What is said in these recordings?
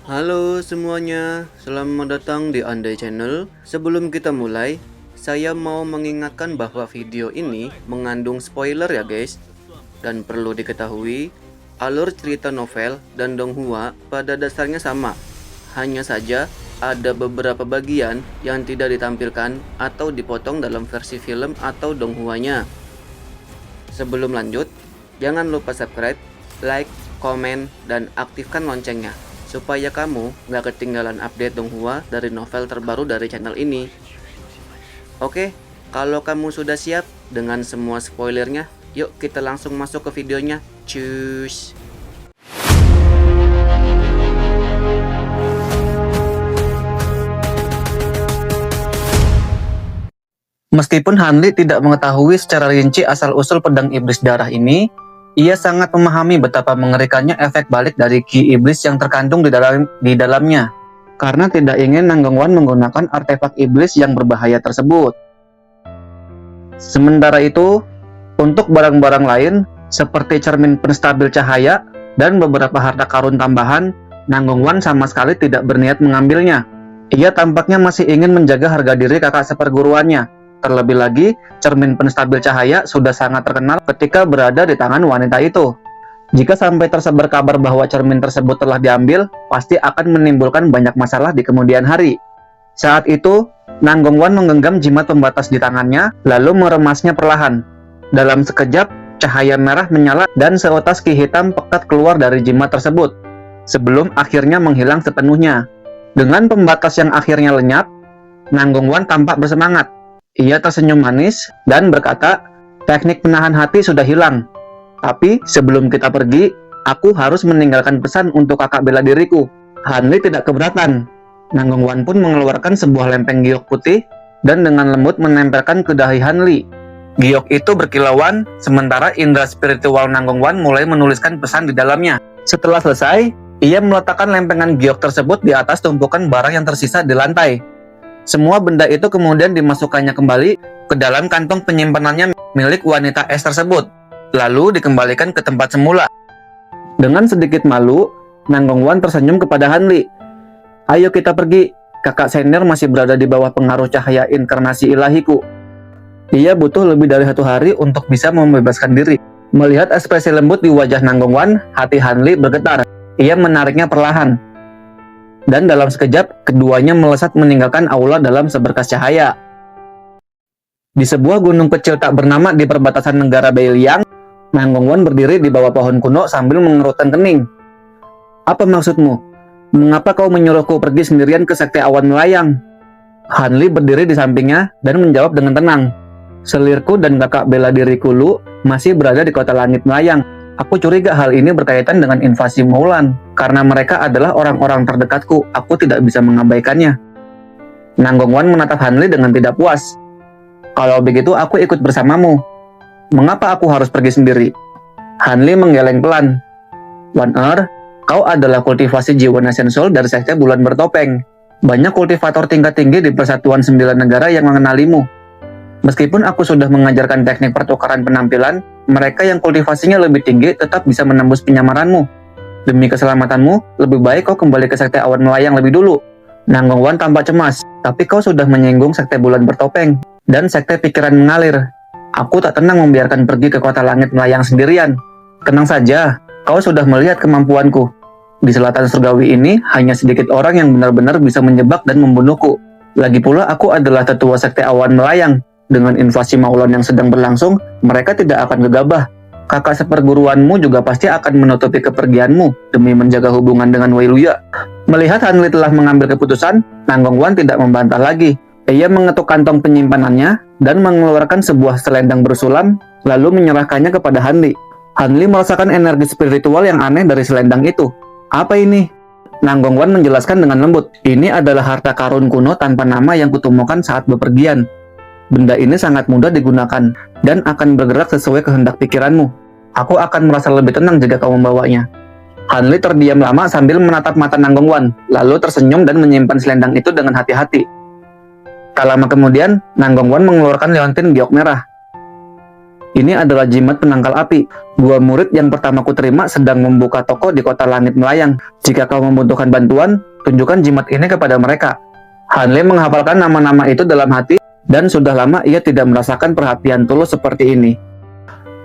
Halo semuanya, selamat datang di Andai Channel. Sebelum kita mulai, saya mau mengingatkan bahwa video ini mengandung spoiler ya guys. Dan perlu diketahui, alur cerita novel dan donghua pada dasarnya sama. Hanya saja ada beberapa bagian yang tidak ditampilkan atau dipotong dalam versi film atau donghuanya. Sebelum lanjut, jangan lupa subscribe, like, komen, dan aktifkan loncengnya supaya kamu nggak ketinggalan update donghua dari novel terbaru dari channel ini. Oke, kalau kamu sudah siap dengan semua spoilernya, yuk kita langsung masuk ke videonya. Cus. Meskipun Hanli tidak mengetahui secara rinci asal-usul pedang iblis darah ini, ia sangat memahami betapa mengerikannya efek balik dari ki iblis yang terkandung di dalamnya. Karena tidak ingin Nanggongwan menggunakan artefak iblis yang berbahaya tersebut. Sementara itu, untuk barang-barang lain seperti cermin penstabil cahaya dan beberapa harta karun tambahan, Nanggongwan sama sekali tidak berniat mengambilnya. Ia tampaknya masih ingin menjaga harga diri kakak seperguruannya. Terlebih lagi, cermin penstabil cahaya sudah sangat terkenal ketika berada di tangan wanita itu. Jika sampai tersebar kabar bahwa cermin tersebut telah diambil, pasti akan menimbulkan banyak masalah di kemudian hari. Saat itu, Nanggongwan menggenggam jimat pembatas di tangannya, lalu meremasnya perlahan. Dalam sekejap, cahaya merah menyala dan seutas ki hitam pekat keluar dari jimat tersebut, sebelum akhirnya menghilang sepenuhnya. Dengan pembatas yang akhirnya lenyap, Nanggongwan tampak bersemangat. Ia tersenyum manis dan berkata, teknik penahan hati sudah hilang. Tapi sebelum kita pergi, aku harus meninggalkan pesan untuk kakak bela diriku. Hanli tidak keberatan. Nanggongwan pun mengeluarkan sebuah lempeng giok putih dan dengan lembut menempelkan ke dahi Hanli. Giok itu berkilauan, sementara indera spiritual Nanggongwan mulai menuliskan pesan di dalamnya. Setelah selesai, ia meletakkan lempengan giok tersebut di atas tumpukan barang yang tersisa di lantai. Semua benda itu kemudian dimasukkannya kembali ke dalam kantong penyimpanannya milik wanita es tersebut, lalu dikembalikan ke tempat semula. Dengan sedikit malu, Nanggongwan tersenyum kepada Hanli. Ayo kita pergi, kakak senior masih berada di bawah pengaruh cahaya inkarnasi ilahiku. Dia butuh lebih dari 1 hari untuk bisa membebaskan diri. Melihat ekspresi lembut di wajah Nanggongwan, hati Hanli bergetar. Ia menariknya perlahan. Dan dalam sekejap, keduanya melesat meninggalkan aula dalam seberkas cahaya. Di sebuah gunung kecil tak bernama di perbatasan negara Beiliang, Nanggongwan berdiri di bawah pohon kuno sambil mengerutkan kening. Apa maksudmu? Mengapa kau menyuruhku pergi sendirian ke sekte awan melayang? Hanli berdiri di sampingnya dan menjawab dengan tenang. Selirku dan kakak bela diriku Lu masih berada di kota langit melayang. Aku curiga hal ini berkaitan dengan invasi Moulan. Karena mereka adalah orang-orang terdekatku, aku tidak bisa mengabaikannya. Nanggongwan menatap Hanli dengan tidak puas. Kalau begitu aku ikut bersamamu. Mengapa aku harus pergi sendiri? Hanli menggeleng pelan. Wan kau adalah kultivasi jiwa Nation Soul dari sekte bulan bertopeng. Banyak kultivator tingkat tinggi di Persatuan 9 negara yang mengenalimu. Meskipun aku sudah mengajarkan teknik pertukaran penampilan, mereka yang kultivasinya lebih tinggi tetap bisa menembus penyamaranmu. Demi keselamatanmu, lebih baik kau kembali ke sekte awan melayang lebih dulu. Nanggongwan tampak cemas, tapi kau sudah menyinggung sekte bulan bertopeng dan sekte pikiran mengalir. Aku tak tenang membiarkan pergi ke kota langit melayang sendirian. Tenang saja, kau sudah melihat kemampuanku. Di selatan surgawi ini, hanya sedikit orang yang benar-benar bisa menjebak dan membunuhku. Lagi pula aku adalah tetua sekte awan melayang. Dengan invasi Maulan yang sedang berlangsung, mereka tidak akan gegabah. Kakak seperguruanmu juga pasti akan menutupi kepergianmu demi menjaga hubungan dengan Wei Luya. Melihat Hanli telah mengambil keputusan, Nanggongwan tidak membantah lagi. Ia mengetuk kantong penyimpanannya dan mengeluarkan sebuah selendang bersulam, lalu menyerahkannya kepada Hanli. Hanli merasakan energi spiritual yang aneh dari selendang itu. Apa ini? Nanggongwan menjelaskan dengan lembut. Ini adalah harta karun kuno tanpa nama yang kutemukan saat bepergian. Benda ini sangat mudah digunakan dan akan bergerak sesuai kehendak pikiranmu. Aku akan merasa lebih tenang jika kau membawanya. Hanli terdiam lama sambil menatap mata Nanggongwan, lalu tersenyum dan menyimpan selendang itu dengan hati-hati. Tak lama kemudian, Nanggongwan mengeluarkan leontin giok merah. Ini adalah jimat penangkal api. Dua murid yang pertama ku terima sedang membuka toko di kota langit melayang. Jika kau membutuhkan bantuan, tunjukkan jimat ini kepada mereka. Hanli menghafalkan nama-nama itu dalam hati, dan sudah lama ia tidak merasakan perhatian tulus seperti ini.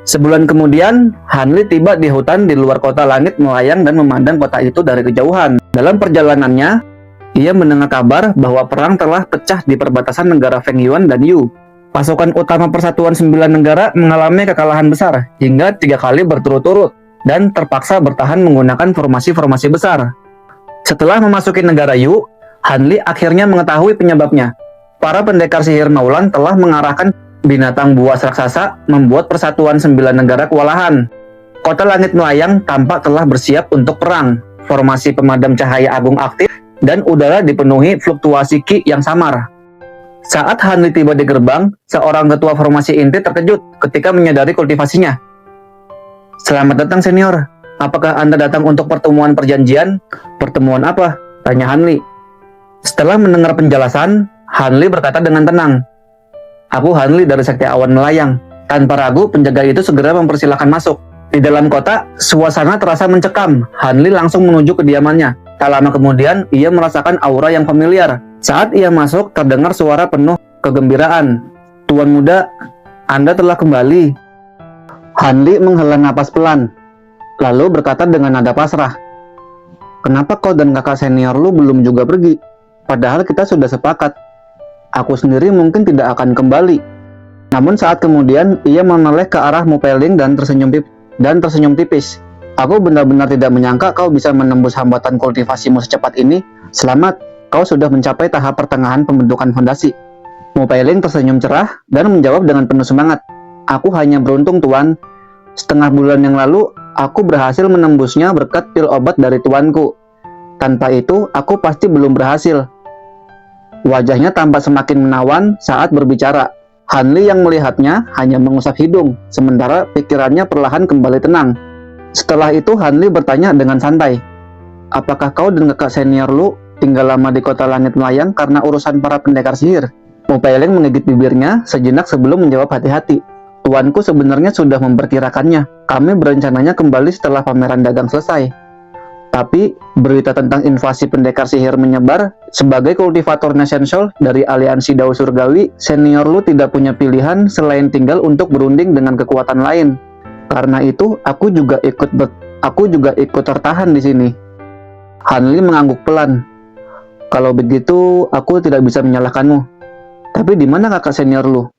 Sebulan kemudian, Hanli tiba di hutan di luar kota langit melayang dan memandang kota itu dari kejauhan. Dalam perjalanannya, ia mendengar kabar bahwa perang telah pecah di perbatasan negara Feng Yuan dan Yu. Pasukan utama Persatuan 9 Negara mengalami kekalahan besar hingga 3 kali berturut-turut dan terpaksa bertahan menggunakan formasi-formasi besar. Setelah memasuki negara Yu, Hanli akhirnya mengetahui penyebabnya. Para pendekar sihir Maulan telah mengarahkan binatang buas raksasa membuat Persatuan 9 Negara kewalahan. Kota langit melayang tampak telah bersiap untuk perang. Formasi pemadam cahaya agung aktif dan udara dipenuhi fluktuasi ki yang samar. Saat Hanli tiba di gerbang, seorang ketua formasi inti terkejut ketika menyadari kultivasinya. "Selamat datang, senior. Apakah Anda datang untuk pertemuan perjanjian?" "Pertemuan apa?" tanya Hanli. Setelah mendengar penjelasan, Hanli berkata dengan tenang, "Aku Hanli dari Sekte Awan Melayang." Tanpa ragu, penjaga itu segera mempersilahkan masuk. Di dalam kota, suasana terasa mencekam. Hanli langsung menuju kediamannya. Tak lama kemudian, ia merasakan aura yang familiar. Saat ia masuk, terdengar suara penuh kegembiraan. "Tuan muda, Anda telah kembali." Hanli menghela napas pelan, lalu berkata dengan nada pasrah, "Kenapa kau dan kakak senior lu belum juga pergi? Padahal kita sudah sepakat. Aku sendiri mungkin tidak akan kembali." Namun saat kemudian, ia menoleh ke arah Mupeling dan tersenyum tipis. "Aku benar-benar tidak menyangka kau bisa menembus hambatan kultivasimu secepat ini. Selamat. Kau sudah mencapai tahap pertengahan pembentukan fondasi." Mupeling tersenyum cerah dan menjawab dengan penuh semangat, "Aku hanya beruntung, Tuan. Setengah bulan yang lalu, aku berhasil menembusnya berkat pil obat dari tuanku. Tanpa itu, aku pasti belum berhasil." Wajahnya tampak semakin menawan saat berbicara. Hanli yang melihatnya hanya mengusap hidung, sementara pikirannya perlahan kembali tenang. Setelah itu, Hanli bertanya dengan santai, "Apakah kau dan kakak senior lu tinggal lama di kota langit melayang karena urusan para pendekar sihir?" Mupeling menggigit bibirnya sejenak sebelum menjawab hati-hati, "Tuanku sebenarnya sudah memperkirakannya. Kami berencananya kembali setelah pameran dagang selesai. Tapi, berita tentang invasi pendekar sihir menyebar. Sebagai kultivator Nashensol dari aliansi Dao Surgawi, senior lu tidak punya pilihan selain tinggal untuk berunding dengan kekuatan lain. Karena itu, aku juga ikut tertahan di sini." Hanli mengangguk pelan. "Kalau begitu, aku tidak bisa menyalahkanmu. Tapi di mana kakak senior lu?"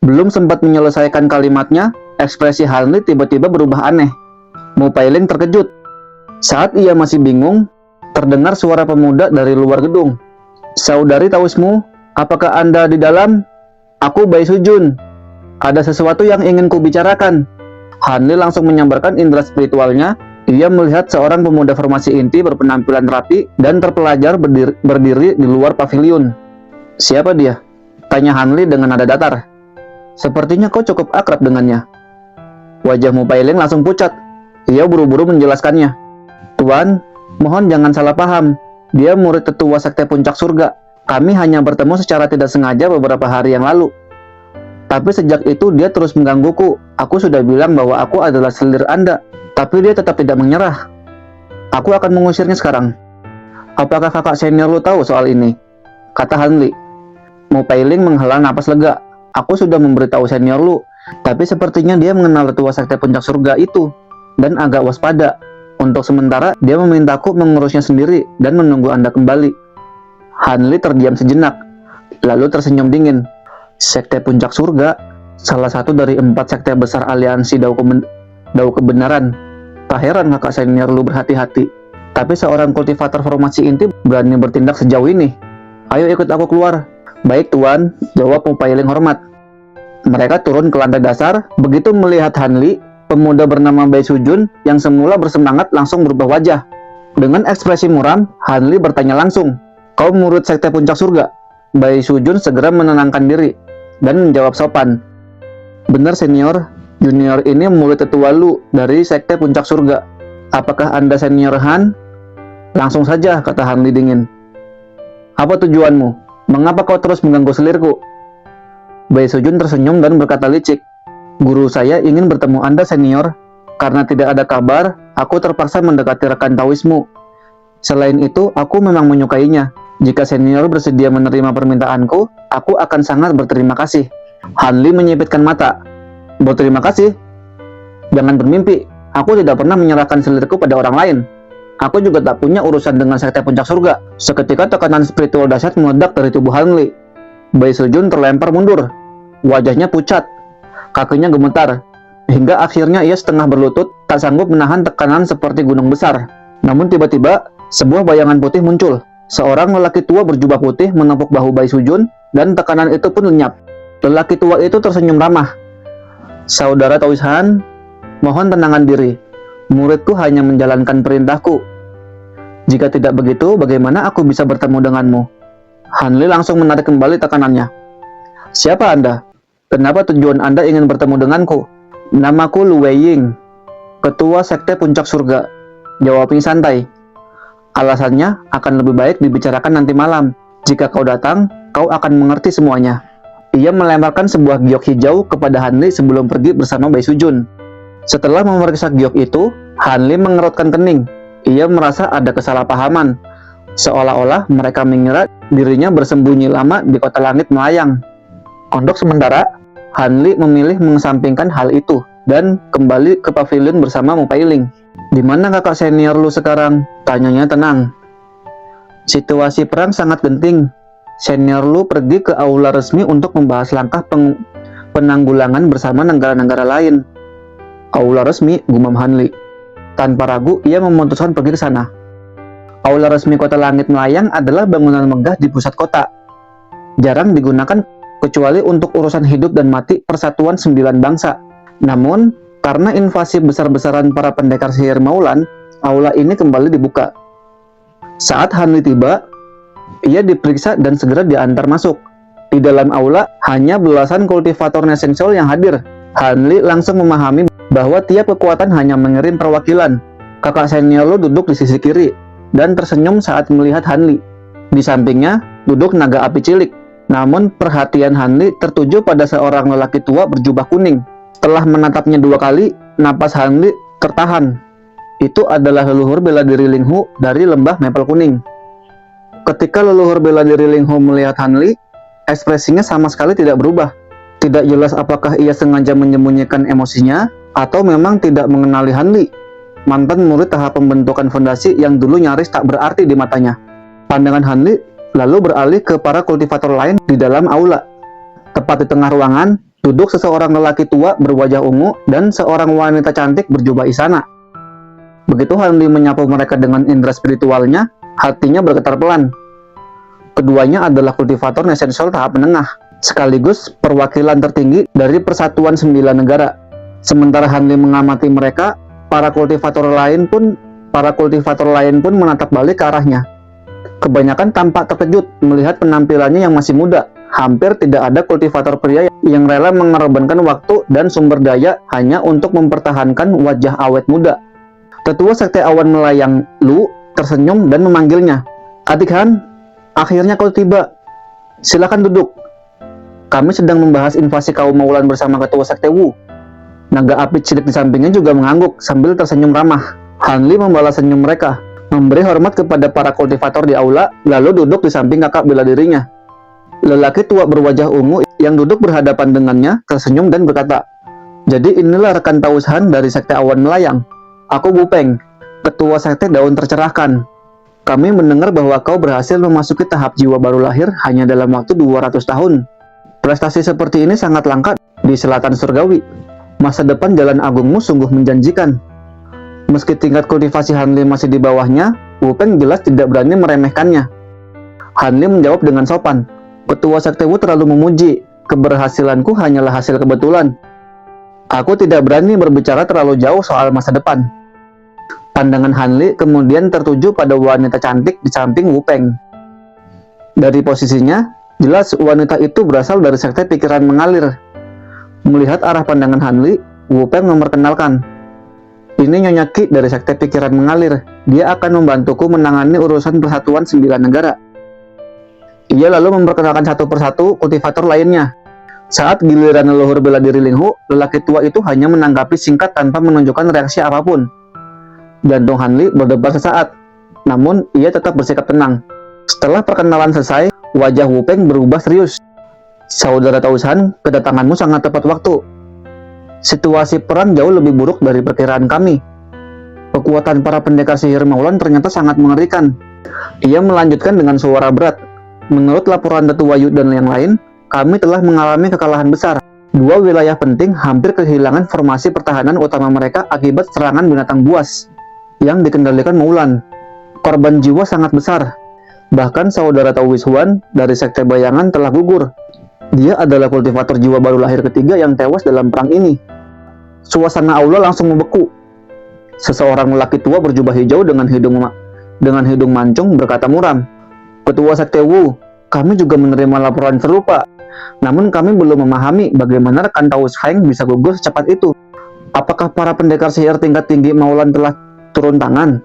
Belum sempat menyelesaikan kalimatnya, ekspresi Hanli tiba-tiba berubah aneh. Mupeling terkejut. Saat ia masih bingung, terdengar suara pemuda dari luar gedung. "Saudari Taoismu, apakah Anda di dalam? Aku Bai Sujun. Ada sesuatu yang ingin kubicarakan." Hanli langsung menyambarkan indera spiritualnya. Ia melihat seorang pemuda formasi inti berpenampilan rapi dan terpelajar berdiri di luar paviliun. "Siapa dia?" tanya Hanli dengan nada datar. "Sepertinya kau cukup akrab dengannya." Wajah Mupeling langsung pucat. Ia buru-buru menjelaskannya. "Tuan, mohon jangan salah paham. Dia murid tetua Sekte Puncak Surga. Kami hanya bertemu secara tidak sengaja beberapa hari yang lalu. Tapi sejak itu dia terus menggangguku. Aku sudah bilang bahwa aku adalah selir Anda, tapi dia tetap tidak menyerah. Aku akan mengusirnya sekarang." "Apakah kakak senior lu tahu soal ini?" kata Hanli. Mupeling menghela napas lega. "Aku sudah memberitahu senior lu, tapi sepertinya dia mengenal tetua Sekte Puncak Surga itu dan agak waspada. Untuk sementara, dia memintaku mengurusnya sendiri dan menunggu Anda kembali." Hanli terdiam sejenak, lalu tersenyum dingin. "Sekte Puncak Surga, salah satu dari 4 sekte besar aliansi Dao Kebenaran. Tak heran kakak senior lu berhati-hati. Tapi seorang kultivator formasi inti berani bertindak sejauh ini. Ayo ikut aku keluar." "Baik, Tuan," jawab Mupeling hormat. Mereka turun ke lantai dasar. Begitu melihat Hanli, pemuda bernama Bai Sujun yang semula bersemangat langsung berubah wajah. Dengan ekspresi muram, Hanli bertanya langsung, "Kau murid Sekte Puncak Surga?" Bai Sujun segera menenangkan diri dan menjawab sopan, "Benar senior, junior ini murid tetua Lu dari Sekte Puncak Surga. Apakah Anda senior Han?" "Langsung saja," kata Hanli dingin. "Apa tujuanmu? Mengapa kau terus mengganggu selirku?" Bai Sujun tersenyum dan berkata licik, Guru saya ingin bertemu Anda, senior. Karena tidak ada kabar, aku terpaksa mendekati rekan Taoismu. Selain itu, aku memang menyukainya. Jika senior bersedia menerima permintaanku, aku akan sangat berterima kasih. Hanli menyipitkan mata. Berterima kasih? Jangan bermimpi. Aku tidak pernah menyerahkan selirku pada orang lain. Aku juga tak punya urusan dengan sekte puncak surga. Seketika tekanan spiritual dahsyat meledak dari tubuh Hanli. Bai Sujun terlempar mundur. Wajahnya pucat. Kakinya gemetar. Hingga akhirnya ia setengah berlutut, tak sanggup menahan tekanan seperti gunung besar. Namun tiba-tiba, sebuah bayangan putih muncul. Seorang lelaki tua berjubah putih menepuk bahu Bai Sujun, dan tekanan itu pun lenyap. Lelaki tua itu tersenyum ramah. Saudara Taoishan, mohon tenangkan diri. Muridku hanya menjalankan perintahku. Jika tidak begitu, bagaimana aku bisa bertemu denganmu? Hanli langsung menarik kembali tekanannya. Siapa Anda? Kenapa tujuan Anda ingin bertemu denganku? Namaku Lu Weiying, ketua sekte puncak surga. Jawabnya santai. Alasannya akan lebih baik dibicarakan nanti malam. Jika kau datang, kau akan mengerti semuanya. Ia melemparkan sebuah giok hijau kepada Hanli sebelum pergi bersama Bai Sujun. Setelah memeriksa giok itu, Hanli mengerutkan kening. Ia merasa ada kesalahpahaman. Seolah-olah mereka mengira dirinya bersembunyi lama di kota langit melayang. Untuk sementara, Hanli memilih mengesampingkan hal itu dan kembali ke pavilion bersama Mu Pailing. Di mana kakak senior lu sekarang? Tanyanya tenang. Situasi perang sangat genting. Senior lu pergi ke aula resmi untuk membahas langkah penanggulangan bersama negara-negara lain. Aula resmi, gumam Hanli. Tanpa ragu, ia memutuskan pergi ke sana. Aula resmi kota langit melayang adalah bangunan megah di pusat kota. Jarang digunakan kecuali untuk urusan hidup dan mati persatuan 9 bangsa. Namun, karena invasi besar-besaran para pendekar sihir Maulan, aula ini kembali dibuka. Saat Hanli tiba, ia diperiksa dan segera diantar masuk. Di dalam aula, hanya belasan kultivator Nesensol yang hadir. Hanli langsung memahami bahwa tiap kekuatan hanya mengirim perwakilan. Kakak senior lu duduk di sisi kiri dan tersenyum saat melihat Hanli. Di sampingnya duduk naga api cilik. Namun perhatian Hanli tertuju pada seorang lelaki tua berjubah kuning. Setelah menatapnya 2 kali, napas Hanli tertahan. Itu adalah leluhur bela diri Linghu dari lembah Maple Kuning. Ketika leluhur bela diri Linghu melihat Hanli, ekspresinya sama sekali tidak berubah. Tidak jelas apakah ia sengaja menyembunyikan emosinya atau memang tidak mengenali Hanli, mantan murid tahap pembentukan fondasi yang dulu nyaris tak berarti di matanya. Pandangan Hanli lalu beralih ke para kultivator lain di dalam aula. Tepat di tengah ruangan, duduk seseorang lelaki tua berwajah ungu dan seorang wanita cantik berjubah istana. Begitu Hanli menyapu mereka dengan indera spiritualnya, hatinya bergetar pelan. Keduanya adalah kultivator Nesensol tahap menengah, sekaligus perwakilan tertinggi dari persatuan 9 negara. Sementara Hanli mengamati mereka, para kultivator lain pun menatap balik ke arahnya. Kebanyakan tampak terkejut melihat penampilannya yang masih muda. Hampir tidak ada kultivator pria yang rela mengorbankan waktu dan sumber daya hanya untuk mempertahankan wajah awet muda. Tetua Sekte Awan Melayang Lu tersenyum dan memanggilnya. Adik Han, akhirnya kau tiba. Silakan duduk. Kami sedang membahas invasi kaum Maulan bersama Ketua Sekte Wu. Naga api cilik di sampingnya juga mengangguk sambil tersenyum ramah. Hanli membalas senyum mereka, memberi hormat kepada para kultivator di aula, lalu duduk di samping kakak bela dirinya. Lelaki tua berwajah ungu yang duduk berhadapan dengannya tersenyum dan berkata, "Jadi inilah rekan Taoishan dari Sekte Awan Melayang. Aku Bupeng, Ketua Sekte Daun Tercerahkan. Kami mendengar bahwa kau berhasil memasuki tahap jiwa baru lahir hanya dalam waktu 200 tahun. Prestasi seperti ini sangat langka di selatan surgawi. Masa depan jalan agungmu sungguh menjanjikan." Meski tingkat kultivasi Hanli masih di bawahnya, Wupeng jelas tidak berani meremehkannya. Hanli menjawab dengan sopan, "Ketua Sekte Wu terlalu memuji. Keberhasilanku hanyalah hasil kebetulan. Aku tidak berani berbicara terlalu jauh soal masa depan." Pandangan Hanli kemudian tertuju pada wanita cantik di samping Wupeng. Dari posisinya, jelas wanita itu berasal dari Sekte Pikiran Mengalir. Melihat arah pandangan Hanli, Wupeng memperkenalkan, "Ini Nyonya Qi dari Sekte Pikiran Mengalir. Dia akan membantuku menangani urusan persatuan 9 negara." Ia lalu memperkenalkan satu persatu kultivator lainnya. Saat giliran leluhur bela diri Linghu, lelaki tua itu hanya menanggapi singkat tanpa menunjukkan reaksi apapun. Jantung Hanli berdebar sesaat, namun ia tetap bersikap tenang. Setelah perkenalan selesai, wajah Wu Peng berubah serius. Saudara Taoishan, kedatanganmu sangat tepat waktu. Situasi perang jauh lebih buruk dari perkiraan kami. Kekuatan para pendekar sihir Maulan ternyata sangat mengerikan. Ia melanjutkan dengan suara berat. Menurut laporan Tetua Yu dan yang lain, kami telah mengalami kekalahan besar. Dua wilayah penting hampir kehilangan formasi pertahanan utama mereka akibat serangan binatang buas yang dikendalikan Maulan. Korban jiwa sangat besar. Bahkan saudara Taois Huan dari Sekte Bayangan telah gugur. Dia adalah kultivator jiwa baru lahir ketiga yang tewas dalam perang ini. Suasana aula langsung membeku. Seseorang lelaki tua berjubah hijau dengan hidung mancung berkata muram, "Ketua Sekte Wu, kami juga menerima laporan serupa. Namun kami belum memahami bagaimana rekan Taois Heng bisa gugur secepat itu. Apakah para pendekar sihir tingkat tinggi Maulan telah turun tangan?"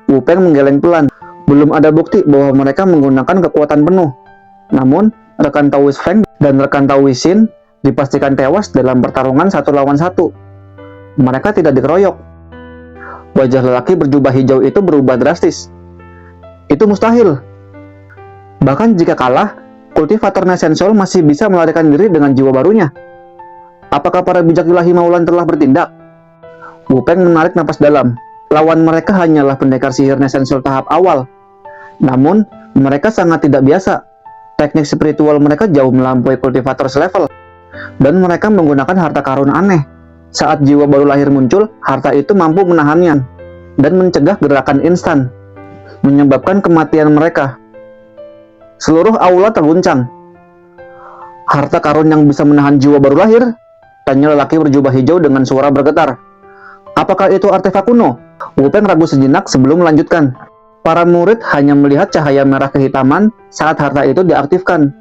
Wu Peng menggeleng pelan. Belum ada bukti bahwa mereka menggunakan kekuatan penuh. Namun, rekan Taois Feng dan rekan Taois Xin dipastikan tewas dalam pertarungan 1 lawan 1. Mereka tidak dikeroyok. Wajah lelaki berjubah hijau itu berubah drastis. Itu mustahil. Bahkan jika kalah, kultivator Nesensol masih bisa melarikan diri dengan jiwa barunya. Apakah para bijak ilahi Maulan telah bertindak? Wu Peng menarik napas dalam. Lawan mereka hanyalah pendekar sihir Nesensol tahap awal. Namun, mereka sangat tidak biasa. Teknik spiritual mereka jauh melampaui kultivator selevel. Dan mereka menggunakan harta karun aneh. Saat jiwa baru lahir muncul, harta itu mampu menahannya dan mencegah gerakan instan, menyebabkan kematian mereka. Seluruh aula terguncang. Harta karun yang bisa menahan jiwa baru lahir? Tanya lelaki berjubah hijau dengan suara bergetar. Apakah itu artefak kuno? Wu Peng ragu sejenak sebelum melanjutkan. Para murid hanya melihat cahaya merah kehitaman saat harta itu diaktifkan.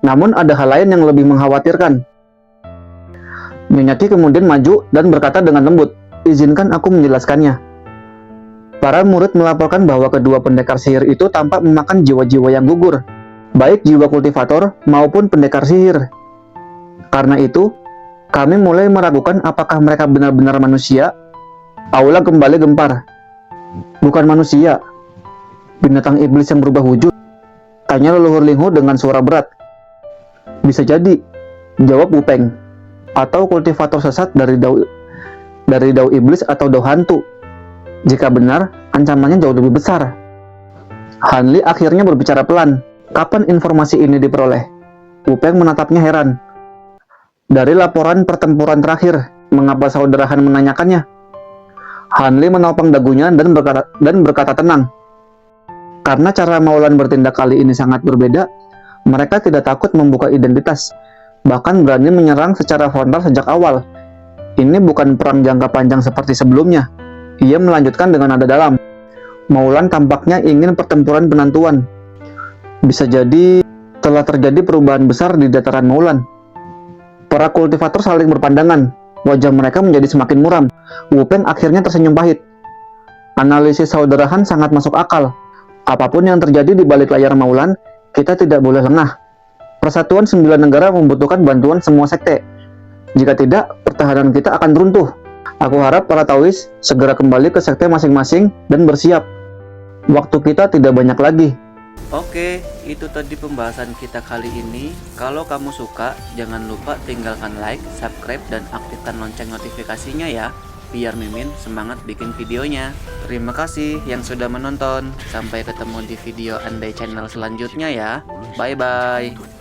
Namun ada hal lain yang lebih mengkhawatirkan. Nyonya Ti kemudian maju dan berkata dengan lembut, "Izinkan aku menjelaskannya." Para murid melaporkan bahwa kedua pendekar sihir itu tampak memakan jiwa-jiwa yang gugur, baik jiwa kultivator maupun pendekar sihir. Karena itu, kami mulai meragukan apakah mereka benar-benar manusia. Aula kembali gempar. Bukan manusia. Binatang iblis yang berubah wujud? Tanya leluhur Linghu dengan suara berat. Bisa jadi, jawab Wu Peng. Atau kultivator sesat dari dao iblis atau dao hantu. Jika benar, ancamannya jauh lebih besar. Hanli akhirnya berbicara pelan. Kapan informasi ini diperoleh? Wu Peng menatapnya heran. Dari laporan pertempuran terakhir, mengapa saudara Han menanyakannya? Hanli menopang dagunya dan berkata tenang. Karena cara Maulan bertindak kali ini sangat berbeda, mereka tidak takut membuka identitas, bahkan berani menyerang secara frontal sejak awal. Ini bukan perang jangka panjang seperti sebelumnya. Ia melanjutkan dengan nada dalam. Maulan tampaknya ingin pertempuran penentuan. Bisa jadi telah terjadi perubahan besar di dataran Maulan. Para kultivator saling berpandangan. Wajah mereka menjadi semakin muram. Wu Peng akhirnya tersenyum pahit. Analisis saudara Han sangat masuk akal. Apapun yang terjadi di balik layar Maulan, kita tidak boleh lengah. Persatuan 9 negara membutuhkan bantuan semua sekte. Jika tidak, pertahanan kita akan runtuh. Aku harap para Taois segera kembali ke sekte masing-masing dan bersiap. Waktu kita tidak banyak lagi. Oke, itu tadi pembahasan kita kali ini. Kalau kamu suka, jangan lupa tinggalkan like, subscribe, dan aktifkan lonceng notifikasinya ya, biar Mimin semangat bikin videonya. Terima kasih yang sudah menonton. Sampai ketemu di video Andai Channel selanjutnya ya. Bye-bye.